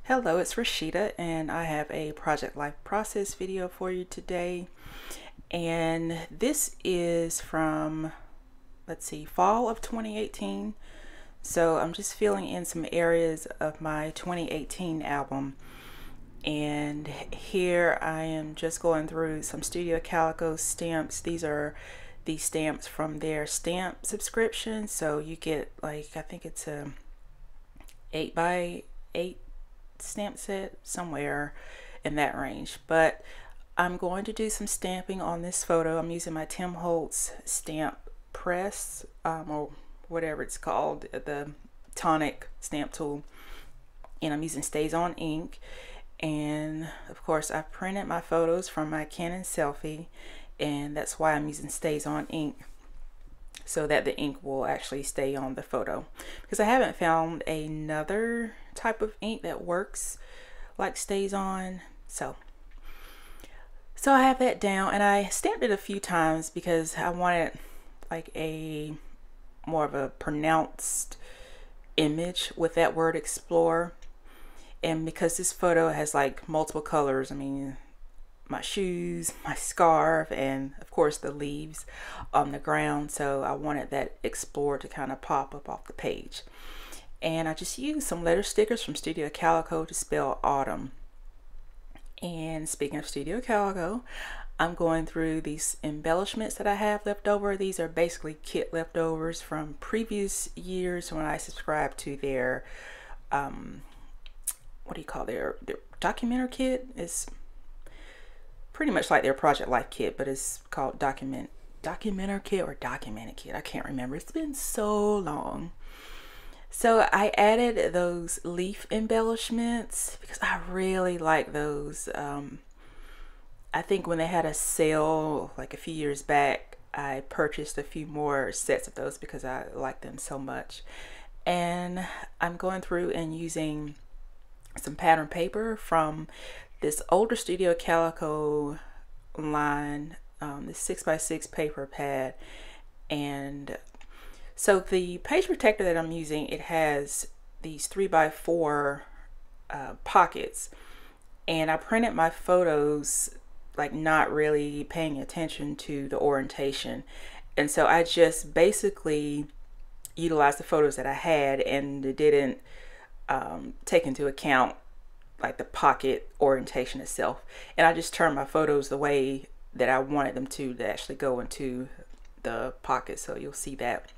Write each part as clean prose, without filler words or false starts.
Hello, it's Rashida, and I have a Project Life Process video for you today. And this is from, let's see, fall of 2018. So I'm just filling in some areas of my 2018 album. And here I am just going through some Studio Calico stamps. These are the stamps from their stamp subscription. So you get, like, I think it's a 8 by 8 stamp set, somewhere in that range. But I'm going to do some stamping on this photo. I'm using my Tim Holtz stamp press, or whatever it's called, the tonic stamp tool, and I'm using StazOn ink. And of course I printed my photos from my Canon Selphy, and that's why I'm using StazOn ink, so that the ink will actually stay on the photo, because I haven't found another type of ink that works like StazOn. So I have that down, and I stamped it a few times because I wanted like a more of a pronounced image with that word explore. And because this photo has like multiple colors, I mean, my shoes, my scarf, and of course the leaves on the ground, so I wanted that explore to kind of pop up off the page. And I just used some letter stickers from Studio Calico to spell autumn. And speaking of Studio Calico, I'm going through these embellishments that I have left over. These are basically kit leftovers from previous years when I subscribed to their what do you call their Documenter kit. It's pretty much like their Project Life kit, but it's called Documenter kit or Documented kit. I can't remember. It's been so long. So I added those leaf embellishments because I really like those. I think when they had a sale like a few years back, I purchased a few more sets of those because I like them so much. And I'm going through and using some pattern paper from this older Studio Calico line, this 6x6 paper pad. And so the page protector that I'm using, it has these 3x4 pockets, and I printed my photos like not really paying attention to the orientation, and so I just basically utilized the photos that I had and didn't take into account like the pocket orientation itself, and I just turned my photos the way that I wanted them to actually go into the pocket. So you'll see that.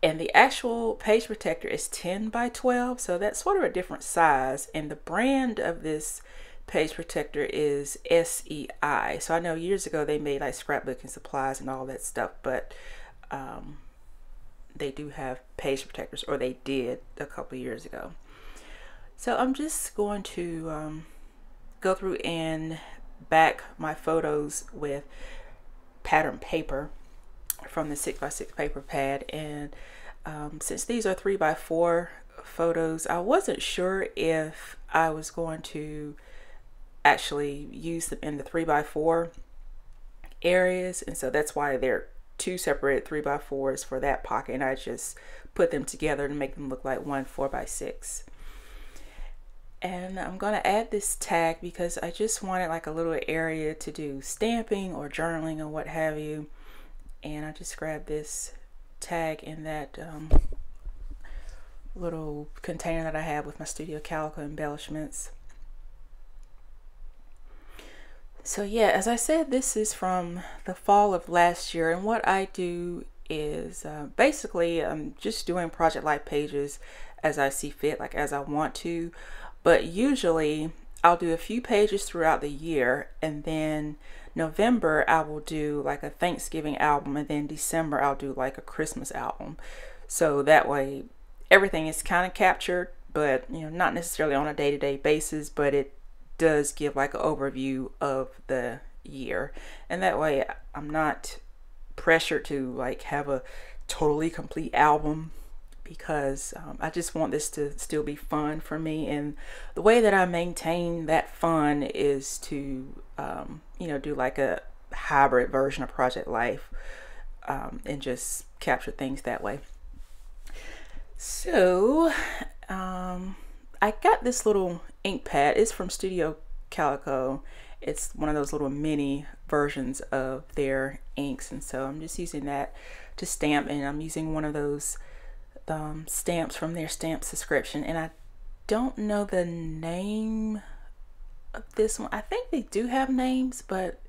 And the actual page protector is 10 by 12, so that's sort of a different size. And the brand of this page protector is SEI. So I know years ago they made like scrapbooking supplies and all that stuff, but they do have page protectors, or they did a couple years ago. So I'm just going to go through and back my photos with pattern paper from the 6x6 paper pad. And since these are 3x4 photos, I wasn't sure if I was going to actually use them in the 3x4 areas, and so that's why they're two separate 3x4s for that pocket, and I just put them together to make them look like one 4x6. And I'm going to add this tag because I just wanted like a little area to do stamping or journaling or what have you. And I just grabbed this tag in that little container that I have with my Studio Calico embellishments. So yeah, as I said, this is from the fall of last year, and what I do is basically I'm just doing Project Life pages as I see fit, like as I want to. But usually I'll do a few pages throughout the year, and then November I will do like a Thanksgiving album, and then December I'll do like a Christmas album. So that way everything is kind of captured, but you know, not necessarily on a day-to-day basis, but it does give like an overview of the year. And that way I'm not pressured to like have a totally complete album, because I just want this to still be fun for me. And the way that I maintain that fun is to you know, do like a hybrid version of Project Life, and just capture things that way. So I I got this little ink pad. It's from Studio Calico. It's one of those little mini versions of their inks, and so I'm just using that to stamp, and I'm using one of those stamps from their stamp subscription, and I don't know the name of this one. I think they do have names, but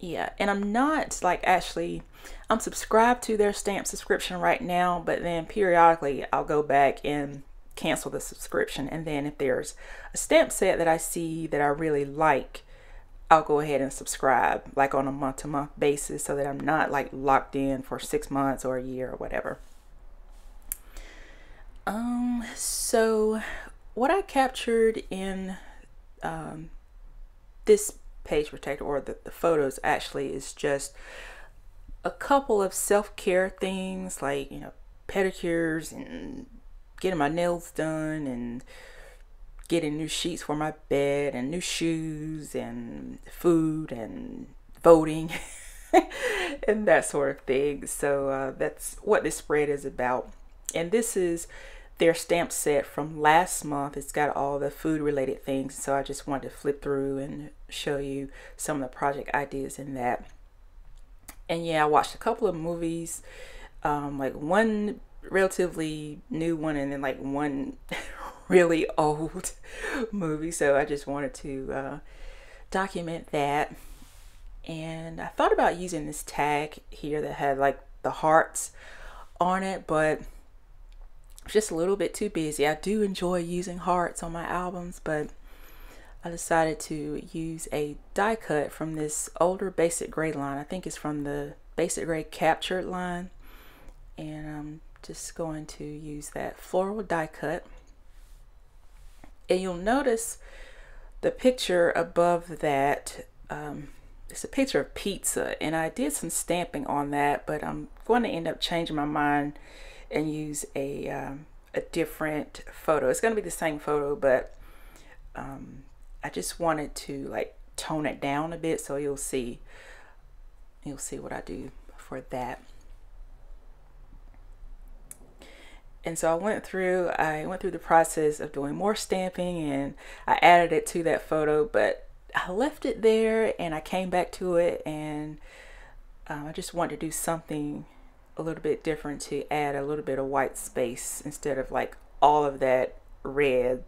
yeah, and I'm not like actually, I'm subscribed to their stamp subscription right now, but then periodically I'll go back and cancel the subscription, and then if there's a stamp set that I see that I really like, I'll go ahead and subscribe like on a month-to-month basis, so that I'm not like locked in for 6 months or a year or whatever. So what I captured in this page protector, or the photos actually, is just a couple of self-care things, like, you know, pedicures and getting my nails done and getting new sheets for my bed and new shoes and food and voting and that sort of thing. So that's what this spread is about. And this is their stamp set from last month. It's got all the food related things, so I just wanted to flip through and show you some of the project ideas in that. And yeah, I watched a couple of movies, like one relatively new one and then like one really old movie, so I just wanted to document that. And I thought about using this tag here that had like the hearts on it, but just a little bit too busy. I do enjoy using hearts on my albums, but I decided to use a die cut from this older Basic Grey line. I think it's from the Basic Grey Captured line, and I'm just going to use that floral die cut. And you'll notice the picture above that, it's a picture of pizza, and I did some stamping on that, but I'm going to end up changing my mind and use a different photo. It's going to be the same photo, but I just wanted to like tone it down a bit, so you'll see what I do for that. And so I went through the process of doing more stamping, and I added it to that photo, but I left it there and I came back to it, and I just wanted to do something a little bit different to add a little bit of white space instead of like all of that red,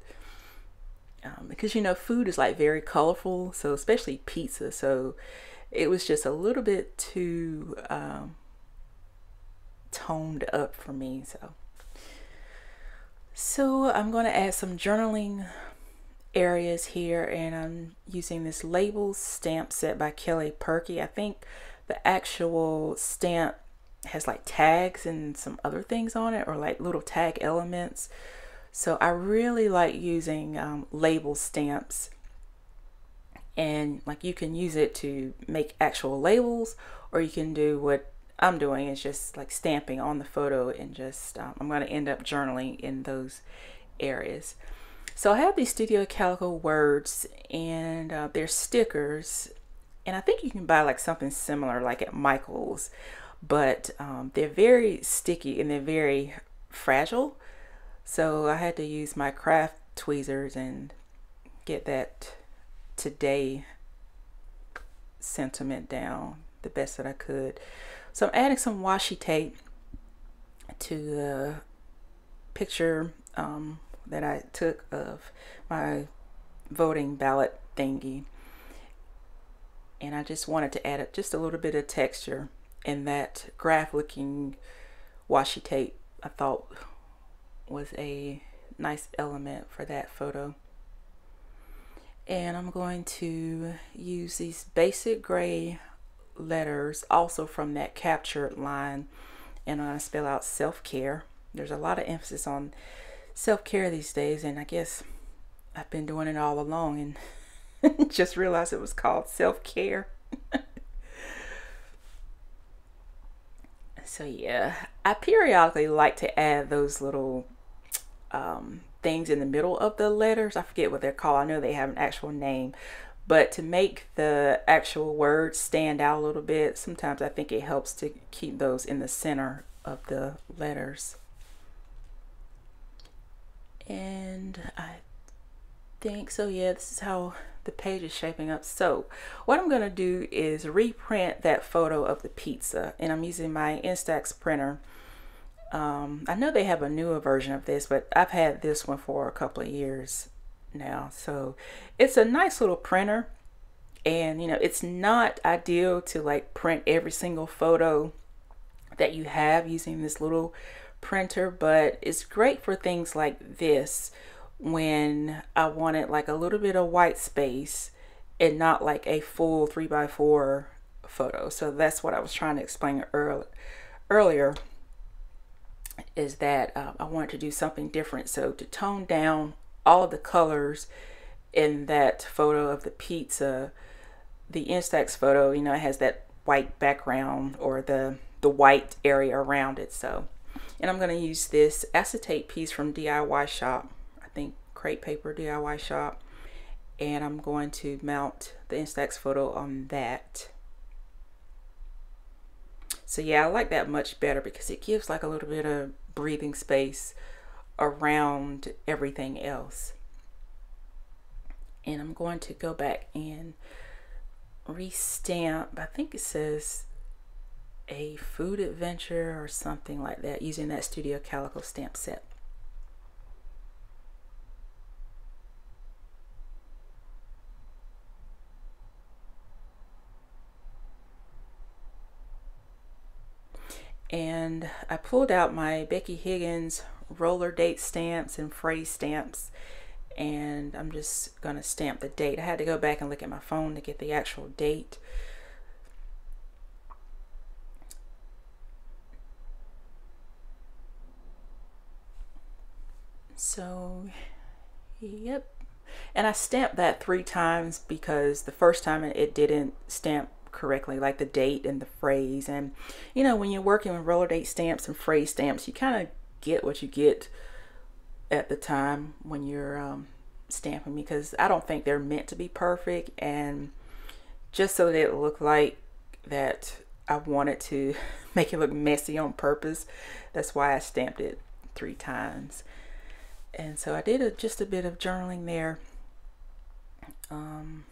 because, you know, food is like very colorful, so especially pizza, so it was just a little bit too toned up for me. So I'm going to add some journaling areas here, and I'm using this Labels stamp set by Kelly Purkey. I think the actual stamp has like tags and some other things on it, or like little tag elements. So I really like using label stamps, and like you can use it to make actual labels, or you can do what I'm doing is just like stamping on the photo, and just I'm going to end up journaling in those areas. So I have these Studio Calico words, and they're stickers, and I think you can buy like something similar like at Michael's, but they're very sticky and they're very fragile. So I had to use my craft tweezers and get that today sentiment down the best that I could. So I'm adding some washi tape to the picture that I took of my voting ballot thingy, and I just wanted to add just a little bit of texture, and that graph looking washi tape I thought was a nice element for that photo. And I'm going to use these Basic Grey letters also from that Captured line, and I'm going to spell out self-care. There's a lot of emphasis on self-care these days, and I guess I've been doing it all along and just realized it was called self-care. So yeah, I periodically like to add those little things in the middle of the letters. I forget what they're called. I know they have an actual name, but to make the actual words stand out a little bit, sometimes I think it helps to keep those in the center of the letters. And I think so, yeah, this is how the page is shaping up. So what I'm gonna do is reprint that photo of the pizza, and I'm using my Instax printer. I know they have a newer version of this, but I've had this one for a couple of years now. So it's a nice little printer, and you know, it's not ideal to like print every single photo that you have using this little printer, but it's great for things like this when I wanted like a little bit of white space and not like a full 3x4 photo. So that's what I was trying to explain earlier, is that I wanted to do something different. So to tone down all of the colors in that photo of the pizza, the Instax photo, you know, it has that white background, or the white area around it. So, and I'm going to use this acetate piece from DIY Shop, I think Crepe Paper DIY Shop, and I'm going to mount the Instax photo on that. So yeah, I like that much better because it gives like a little bit of breathing space around everything else. And I'm going to go back and restamp, I think it says a food adventure or something like that, using that Studio Calico stamp set. And I pulled out my Becky Higgins roller date stamps and phrase stamps, and I'm just gonna stamp the date. I had to go back and look at my phone to get the actual date. So yep, and I stamped that 3 times because the first time it didn't stamp correctly, like the date and the phrase. And you know, when you're working with roller date stamps and phrase stamps, you kind of get what you get at the time when you're stamping, because I don't think they're meant to be perfect, and just so that it looked like that I wanted to make it look messy on purpose, that's why I stamped it 3 times. And so I did just a bit of journaling there, and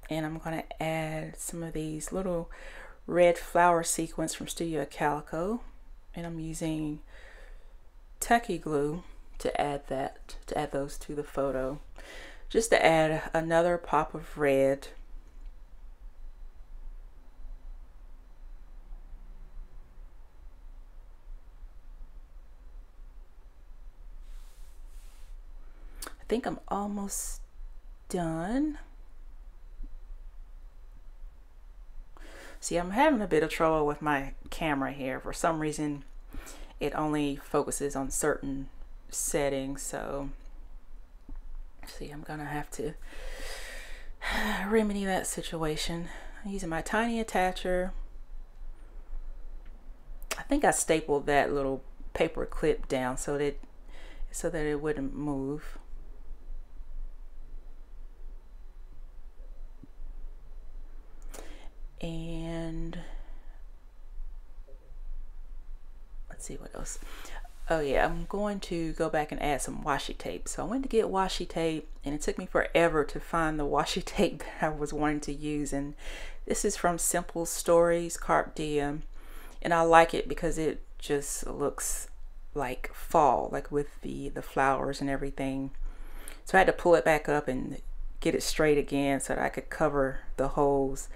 I'm going to add some of these little red flower sequins from Studio Calico, and I'm using Tacky Glue to add those to the photo, just to add another pop of red. I think I'm almost done. See, I'm having a bit of trouble with my camera here. For some reason, it only focuses on certain settings. So, see, I'm gonna have to remedy that situation. I'm using my tiny attacher. I think I stapled that little paper clip down so that it wouldn't move. And let's see what else. Oh yeah, I'm going to go back and add some washi tape. So I went to get washi tape, and it took me forever to find the washi tape that I was wanting to use. And this is from Simple Stories Carpe Diem, and I like it because it just looks like fall, like with the flowers and everything. So I had to pull it back up and get it straight again so that I could cover the holes.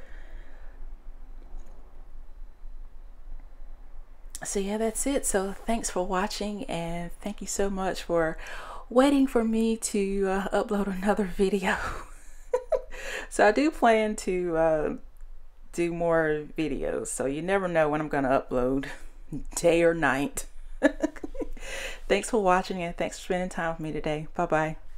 So yeah, that's it. So thanks for watching, and thank you so much for waiting for me to upload another video. So I do plan to do more videos, so you never know when I'm going to upload, day or night. Thanks for watching, and thanks for spending time with me today. Bye bye.